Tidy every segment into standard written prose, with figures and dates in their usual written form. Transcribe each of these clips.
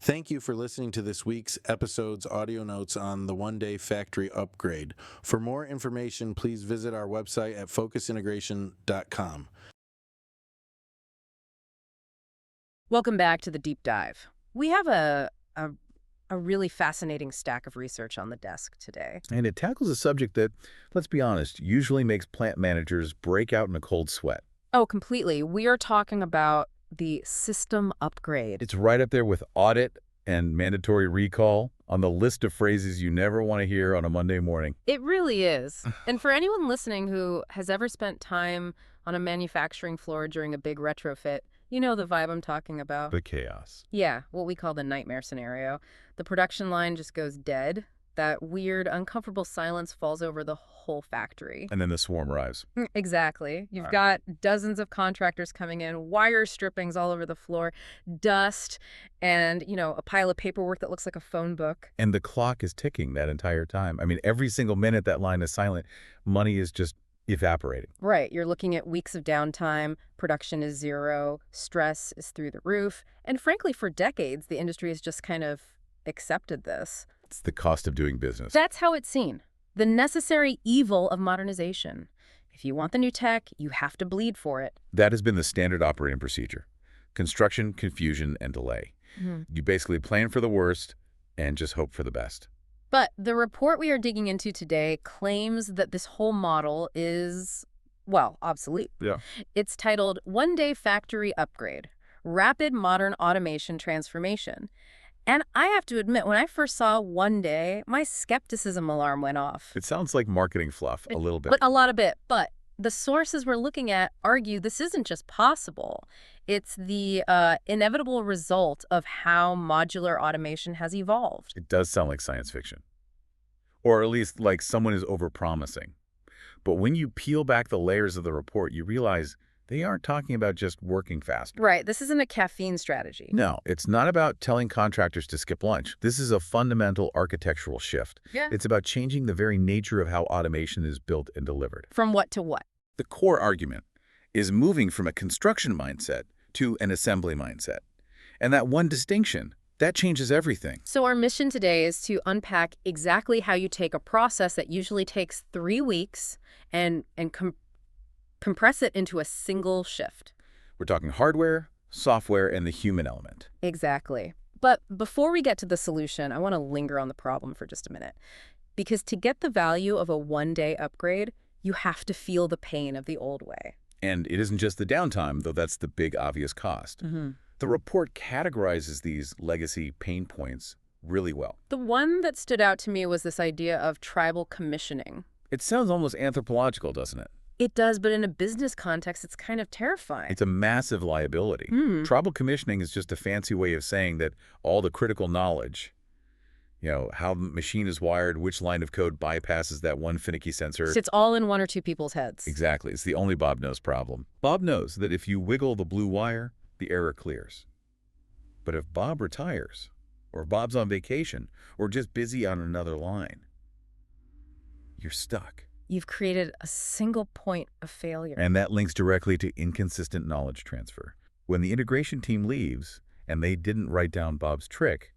Thank you for listening to this week's episode's audio notes on the one-day factory upgrade. For more information, please visit our website at focusintegration.com. Welcome back to the deep dive. We have a really fascinating stack of research on the desk today. And it tackles a subject that, let's be honest, usually makes plant managers break out in a cold sweat. Oh, completely. We are talking about the system upgrade. It's right up there with audit and mandatory recall on the list of phrases you never want to hear on a Monday morning. It really is. And for anyone listening who has ever spent time on a manufacturing floor during a big retrofit, you know the vibe I'm talking about. The chaos. Yeah, what we call the nightmare scenario. The production line just goes dead. That weird, uncomfortable silence falls over the whole factory. And then the swarm arrives. Exactly. You've got dozens of contractors coming in, wire strippings all over the floor, dust, and, a pile of paperwork that looks like a phone book. And the clock is ticking that entire time. I mean, every single minute that line is silent, money is just evaporating. Right. You're looking at weeks of downtime, production is zero, stress is through the roof, and frankly, for decades, the industry has just kind of accepted this. It's the cost of doing business. That's how it's seen. The necessary evil of modernization. If you want the new tech, you have to bleed for it. That has been the standard operating procedure. Construction, confusion, and delay. You basically plan for the worst and just hope for the best. But the report we are digging into today claims that this whole model is, well, obsolete. Yeah. It's titled One Day Factory Upgrade, Rapid Modern Automation Transformation. And I have to admit, when I first saw One Day, my skepticism alarm went off. It sounds like marketing fluff a little bit. But a lot of it. But the sources we're looking at argue this isn't just possible. It's the inevitable result of how modular automation has evolved. It does sound like science fiction. Or at least like someone is overpromising. But when you peel back the layers of the report, you realize they aren't talking about just working faster. Right. This isn't a caffeine strategy. No, it's not about telling contractors to skip lunch. This is a fundamental architectural shift. Yeah. It's about changing the very nature of how automation is built and delivered. From what to what? The core argument is moving from a construction mindset to an assembly mindset. And that one distinction, that changes everything. So our mission today is to unpack exactly how you take a process that usually takes 3 weeks and compress it into a single shift. We're talking hardware, software, and the human element. Exactly. But before we get to the solution, I want to linger on the problem for just a minute. Because to get the value of a one-day upgrade, you have to feel the pain of the old way. And it isn't just the downtime, though that's the big obvious cost. The report categorizes these legacy pain points really well. The one that stood out to me was this idea of tribal commissioning. It sounds almost anthropological, doesn't it? It does, but in a business context, it's kind of terrifying. It's a massive liability. Tribal commissioning is just a fancy way of saying that all the critical knowledge, how the machine is wired, which line of code bypasses that one finicky sensor. It's all in one or two people's heads. Exactly. It's the only Bob knows problem. Bob knows that if you wiggle the blue wire, the error clears. But if Bob retires, or Bob's on vacation, or just busy on another line, you're stuck. You've created a single point of failure. And that links directly to inconsistent knowledge transfer. When the integration team leaves, and they didn't write down Bob's trick,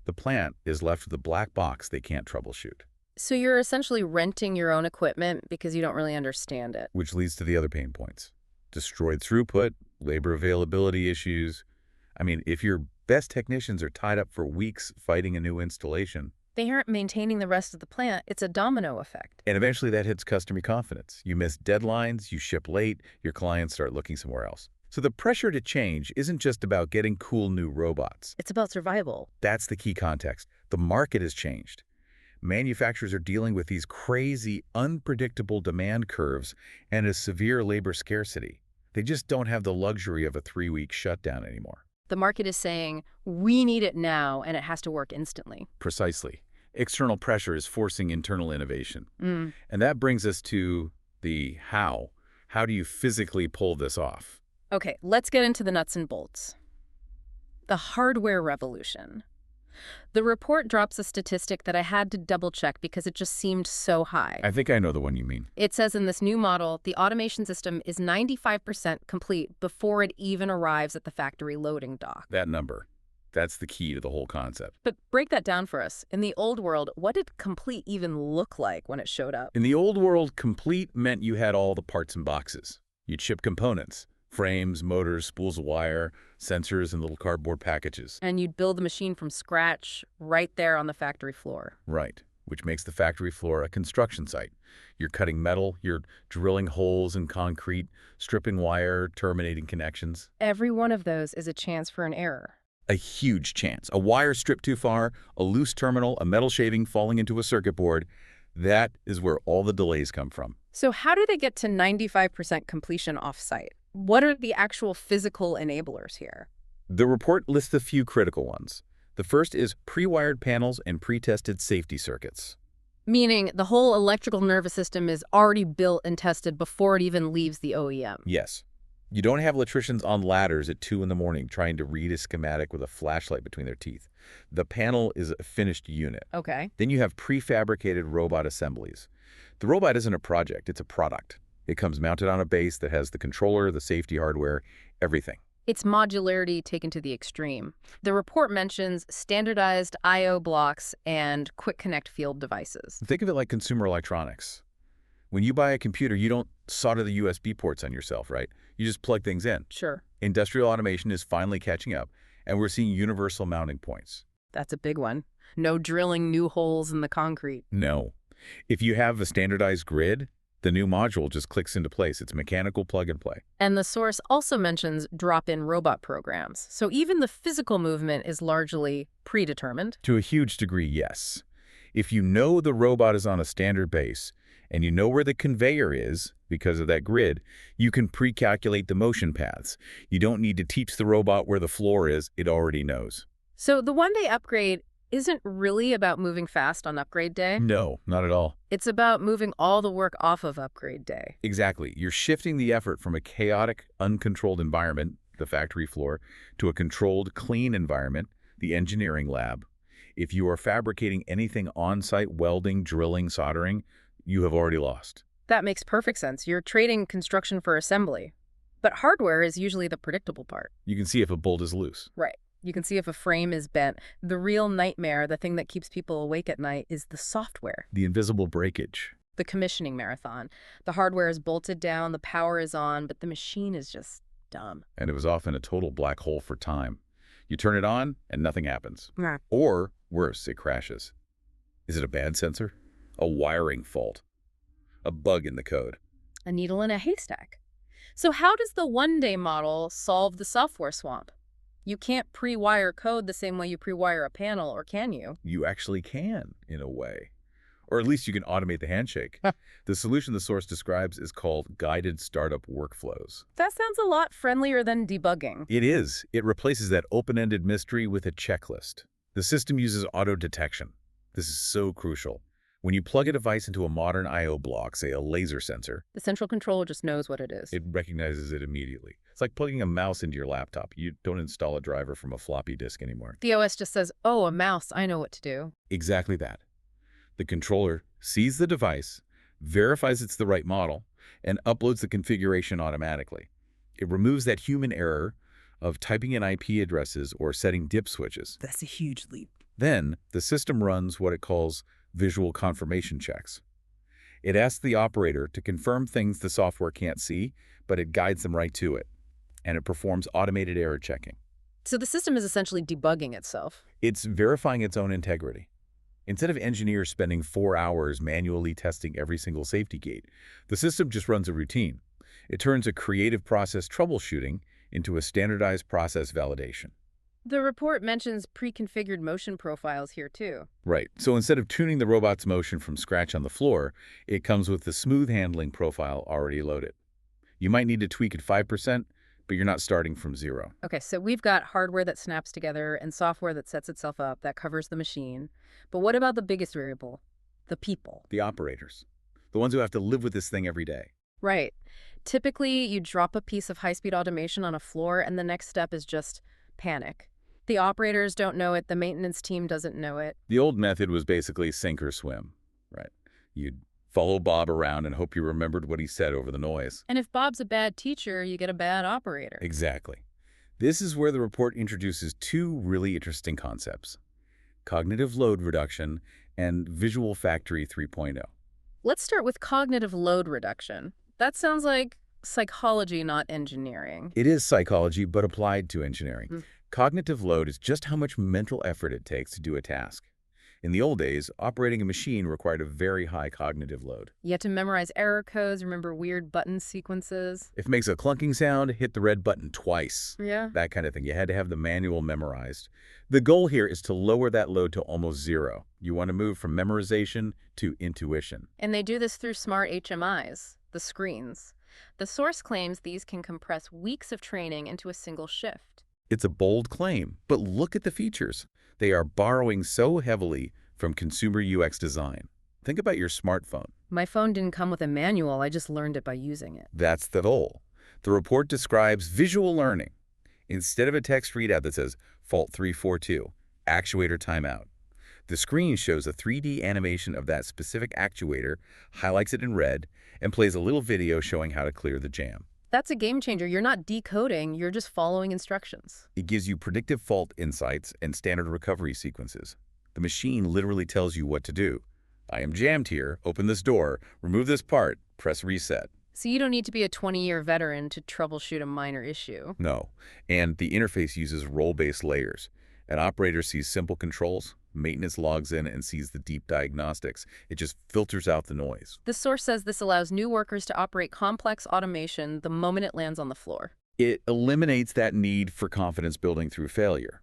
the plant is left with a black box they can't troubleshoot. So you're essentially renting your own equipment because you don't really understand it. Which leads to the other pain points. Destroyed throughput, labor availability issues. I mean, if your best technicians are tied up for weeks fighting a new installation, they aren't maintaining the rest of the plant. It's a domino effect. And eventually that hits customer confidence. You miss deadlines, you ship late, your clients start looking somewhere else. So the pressure to change isn't just about getting cool new robots. It's about survival. That's the key context. The market has changed. Manufacturers are dealing with these crazy, unpredictable demand curves and a severe labor scarcity. They just don't have the luxury of a 3-week shutdown anymore. The market is saying, we need it now, and it has to work instantly. Precisely. External pressure is forcing internal innovation. And that brings us to the how. How do you physically pull this off? Okay, let's get into the nuts and bolts. The hardware revolution. The report drops a statistic that I had to double-check because it just seemed so high. I think I know the one you mean. It says in this new model, the automation system is 95% complete before it even arrives at the factory loading dock. That number. That's the key to the whole concept. But break that down for us. In the old world, what did complete even look like when it showed up? In the old world, complete meant you had all the parts and boxes. You'd ship components, frames, motors, spools of wire, sensors, and little cardboard packages. And you'd build the machine from scratch right there on the factory floor. Right, which makes the factory floor a construction site. You're cutting metal, you're drilling holes in concrete, stripping wire, terminating connections. Every one of those is a chance for an error. A huge chance. A wire stripped too far, a loose terminal, a metal shaving falling into a circuit board. That is where all the delays come from. So how do they get to 95% completion off-site? What are the actual physical enablers here? The report lists a few critical ones. The first is pre-wired panels and pre-tested safety circuits. Meaning the whole electrical nervous system is already built and tested before it even leaves the OEM. Yes. You don't have electricians on ladders at 2 in the morning trying to read a schematic with a flashlight between their teeth. The panel is a finished unit. Okay. Then you have prefabricated robot assemblies. The robot isn't a project, it's a product. It comes mounted on a base that has the controller, the safety hardware, everything. It's modularity taken to the extreme. The report mentions standardized I/O blocks and quick connect field devices. Think of it like consumer electronics. When you buy a computer, you don't solder the USB ports on yourself, right? You just plug things in. Sure. Industrial automation is finally catching up, and we're seeing universal mounting points. That's a big one. No drilling new holes in the concrete. No. If you have a standardized grid, the new module just clicks into place. It's mechanical plug and play. And the source also mentions drop-in robot programs. So even the physical movement is largely predetermined. To a huge degree, yes. If you know the robot is on a standard base, and you know where the conveyor is because of that grid, you can pre-calculate the motion paths. You don't need to teach the robot where the floor is. It already knows. So the one-day upgrade isn't really about moving fast on upgrade day. No, not at all. It's about moving all the work off of upgrade day. Exactly. You're shifting the effort from a chaotic, uncontrolled environment, the factory floor, to a controlled, clean environment, the engineering lab. If you are fabricating anything on-site, welding, drilling, soldering, you have already lost. That makes perfect sense. You're trading construction for assembly. But hardware is usually the predictable part. You can see if a bolt is loose. Right. You can see if a frame is bent. The real nightmare, the thing that keeps people awake at night, is the software. The invisible breakage. The commissioning marathon. The hardware is bolted down, the power is on, but the machine is just dumb. And it was often a total black hole for time. You turn it on, and nothing happens. Yeah. Or, worse, it crashes. Is it a bad sensor? A wiring fault? A bug in the code? A needle in a haystack. So how does the one-day model solve the software swamp? You can't pre-wire code the same way you pre-wire a panel, or can you? You actually can, in a way. Or at least you can automate the handshake. The solution the source describes is called guided startup workflows. That sounds a lot friendlier than debugging. It is. It replaces that open-ended mystery with a checklist. The system uses auto-detection. This is so crucial. When you plug a device into a modern I/O block, say a laser sensor, The central controller just knows what it is. it recognizes it immediately. It's like plugging a mouse into your laptop. You don't install a driver from a floppy disk anymore. The OS just says, oh, a mouse, I know what to do. Exactly that. The controller sees the device, verifies it's the right model, and uploads the configuration automatically. It removes that human error of typing in IP addresses or setting dip switches. That's a huge leap. Then, the system runs what it calls visual confirmation checks. It asks the operator to confirm things the software can't see, but it guides them right to it. And it performs automated error checking. So the system is essentially debugging itself. It's verifying its own integrity. Instead of engineers spending 4 hours manually testing every single safety gate, the system just runs a routine. It turns a creative process troubleshooting into a standardized process validation. The report mentions pre-configured motion profiles here too. Right. So instead of tuning the robot's motion from scratch on the floor, it comes with the smooth handling profile already loaded. You might need to tweak it 5%, but you're not starting from zero. Okay, so we've got hardware that snaps together and software that sets itself up, that covers the machine. But what about the biggest variable? The people. The operators. The ones who have to live with this thing every day. Right. Typically, you drop a piece of high-speed automation on a floor, and the next step is just panic. The operators don't know it. The maintenance team doesn't know it. The old method was basically sink or swim, right? You'd follow Bob around and hope you remembered what he said over the noise. And if Bob's a bad teacher, you get a bad operator. Exactly. This is where the report introduces two really interesting concepts: cognitive load reduction and visual factory 3.0. Let's start with cognitive load reduction. That sounds like psychology, not engineering. It is psychology, but applied to engineering. Hmm. Cognitive load is just how much mental effort it takes to do a task. In the old days, operating a machine required a very high cognitive load. You had to memorize error codes, remember weird button sequences. If it makes a clunking sound, hit the red button twice. Yeah. That kind of thing. You had to have the manual memorized. The goal here is to lower that load to almost zero. You want to move from memorization to intuition. And they do this through smart HMIs, the screens. The source claims these can compress weeks of training into a single shift. It's a bold claim, but look at the features. They are borrowing so heavily from consumer UX design. Think about your smartphone. My phone didn't come with a manual, I just learned it by using it. That's the goal. The report describes visual learning. Instead of a text readout that says, fault 342, actuator timeout, the screen shows a 3D animation of that specific actuator, highlights it in red, and plays a little video showing how to clear the jam. That's a game changer. You're not decoding, you're just following instructions. It gives you predictive fault insights and standard recovery sequences. The machine literally tells you what to do. I am jammed here, open this door, remove this part, press reset. So you don't need to be a 20-year veteran to troubleshoot a minor issue. No, and the interface uses role-based layers. An operator sees simple controls, maintenance logs in and sees the deep diagnostics. It just filters out the noise. The source says this allows new workers to operate complex automation the moment it lands on the floor. It eliminates that need for confidence building through failure.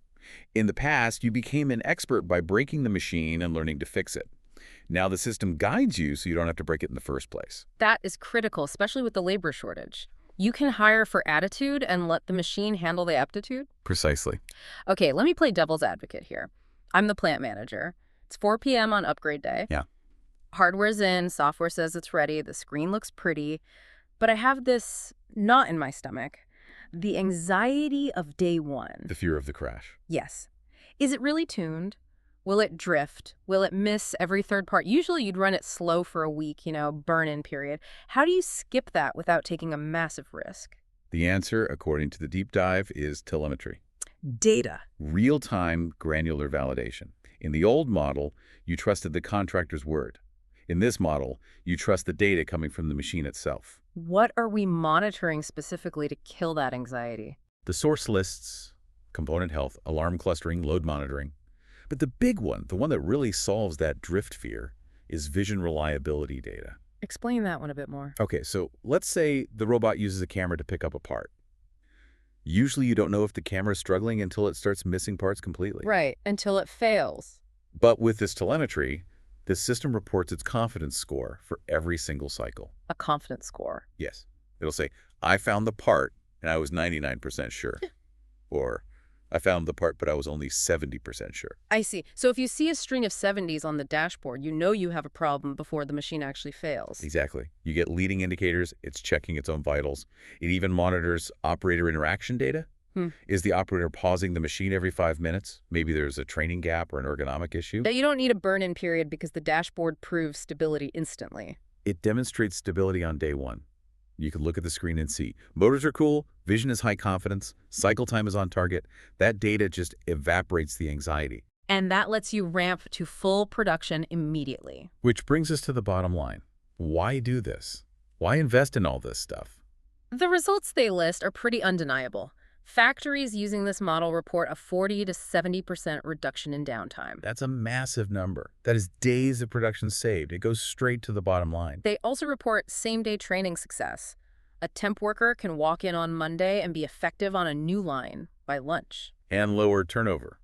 In the past, you became an expert by breaking the machine and learning to fix it. Now the system guides you so you don't have to break it in the first place. That is critical, especially with the labor shortage. You can hire for attitude and let the machine handle the aptitude? Precisely. Okay, let me play devil's advocate here. I'm the plant manager. It's 4 p.m. on upgrade day. Yeah. Hardware's in, software says it's ready, the screen looks pretty, but I have this knot in my stomach. The anxiety of day one. The fear of the crash. Yes. Is it really tuned? Will it drift? Will it miss every third part? Usually you'd run it slow for a week, burn-in period. How do you skip that without taking a massive risk? The answer, according to the deep dive, is telemetry. Data. Real-time granular validation. In the old model, you trusted the contractor's word. In this model, you trust the data coming from the machine itself. What are we monitoring specifically to kill that anxiety? The source lists component health, alarm clustering, load monitoring. But the big one, the one that really solves that drift fear, is vision reliability data. Explain that one a bit more. Okay, so let's say the robot uses a camera to pick up a part. Usually you don't know if the camera is struggling until it starts missing parts completely. Right, until it fails. But with this telemetry, this system reports its confidence score for every single cycle. A confidence score. Yes. It'll say, I found the part and I was 99% sure. Or, I found the part but I was only 70% sure. I see. So if you see a string of 70s on the dashboard, you know you have a problem before the machine actually fails. Exactly. You get leading indicators, it's checking its own vitals. It even monitors operator interaction data. Is the operator pausing the machine every 5 minutes? Maybe there's a training gap or an ergonomic issue. That you don't need a burn-in period because the dashboard proves stability instantly. It demonstrates stability on day one. You can look at the screen and see. Motors are cool, vision is high confidence, cycle time is on target. That data just evaporates the anxiety. And that lets you ramp to full production immediately. Which brings us to the bottom line. Why do this? Why invest in all this stuff? The results they list are pretty undeniable. Factories using this model report a 40 to 70% reduction in downtime. That's a massive number. That is days of production saved. It goes straight to the bottom line. They also report same-day training success. A temp worker can walk in on Monday and be effective on a new line by lunch. And lower turnover,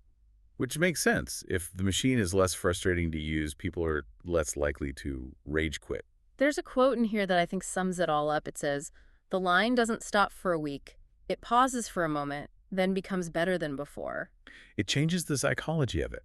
which makes sense. If the machine is less frustrating to use, people are less likely to rage quit. There's a quote in here that I think sums it all up. It says, "The line doesn't stop for a week. It pauses for a moment, then becomes better than before." It changes the psychology of it.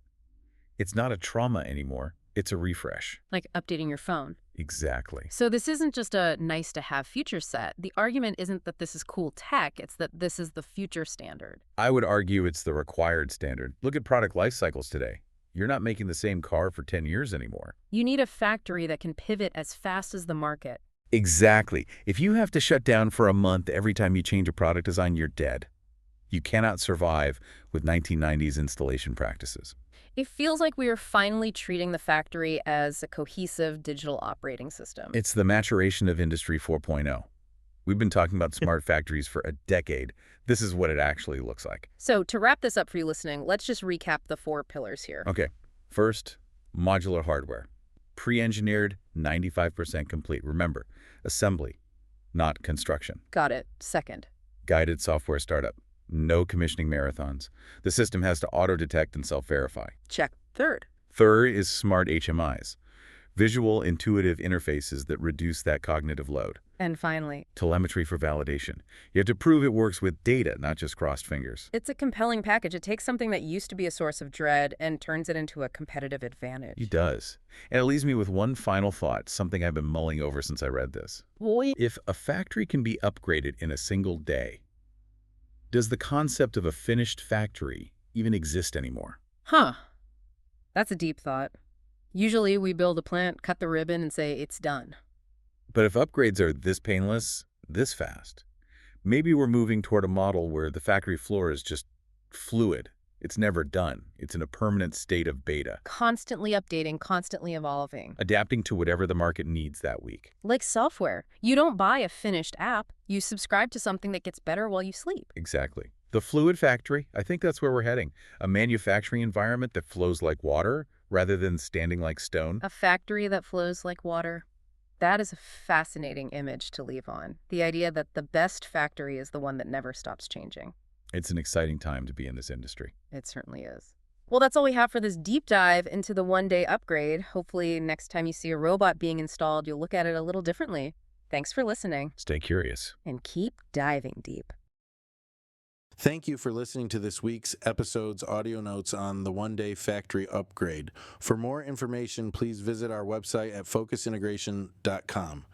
It's not a trauma anymore. It's a refresh. Like updating your phone. Exactly. So this isn't just a nice-to-have feature set. The argument isn't that this is cool tech. It's that this is the future standard. I would argue it's the required standard. Look at product life cycles today. You're not making the same car for 10 years anymore. You need a factory that can pivot as fast as the market. Exactly. If you have to shut down for a month every time you change a product design, you're dead. You cannot survive with 1990s installation practices. It feels like we are finally treating the factory as a cohesive digital operating system. It's the maturation of Industry 4.0. We've been talking about smart factories for a decade. This is what it actually looks like. So to wrap this up for you listening, let's just recap the 4 pillars here. Okay. First, modular hardware. Pre-engineered, 95% complete. Remember, assembly, not construction. Got it. Second. Guided software startup. No commissioning marathons. The system has to auto-detect and self-verify. Check. Third. Third is smart HMIs. Visual, intuitive interfaces that reduce that cognitive load. And finally, Telemetry for validation. You have to prove it works with data, not just crossed fingers. it's a compelling package. It takes something that used to be a source of dread and turns it into a competitive advantage. It does. And it leaves me with one final thought, something I've been mulling over since I read this. Boy. If a factory can be upgraded in a single day, does the concept of a finished factory even exist anymore? Huh. That's a deep thought. Usually we build a plant, cut the ribbon, and say it's done. But if upgrades are this painless, this fast, maybe we're moving toward a model where the factory floor is just fluid. It's never done. It's in a permanent state of beta, Constantly updating, constantly evolving. adapting to whatever the market needs that week. Like software. You don't buy a finished app. You subscribe to something that gets better while you sleep. Exactly. The fluid factory, I think that's where we're heading. A manufacturing environment that flows like water rather than standing like stone. A factory that flows like water. That is a fascinating image to leave on. The idea that the best factory is the one that never stops changing. It's an exciting time to be in this industry. It certainly is. Well, that's all we have for this deep dive into the one-day upgrade. Hopefully, next time you see a robot being installed, you'll look at it a little differently. Thanks for listening, Stay curious. and keep diving deep. Thank you for listening to this week's episode's audio notes on the one-day factory upgrade. For more information, please visit our website at focusintegration.com.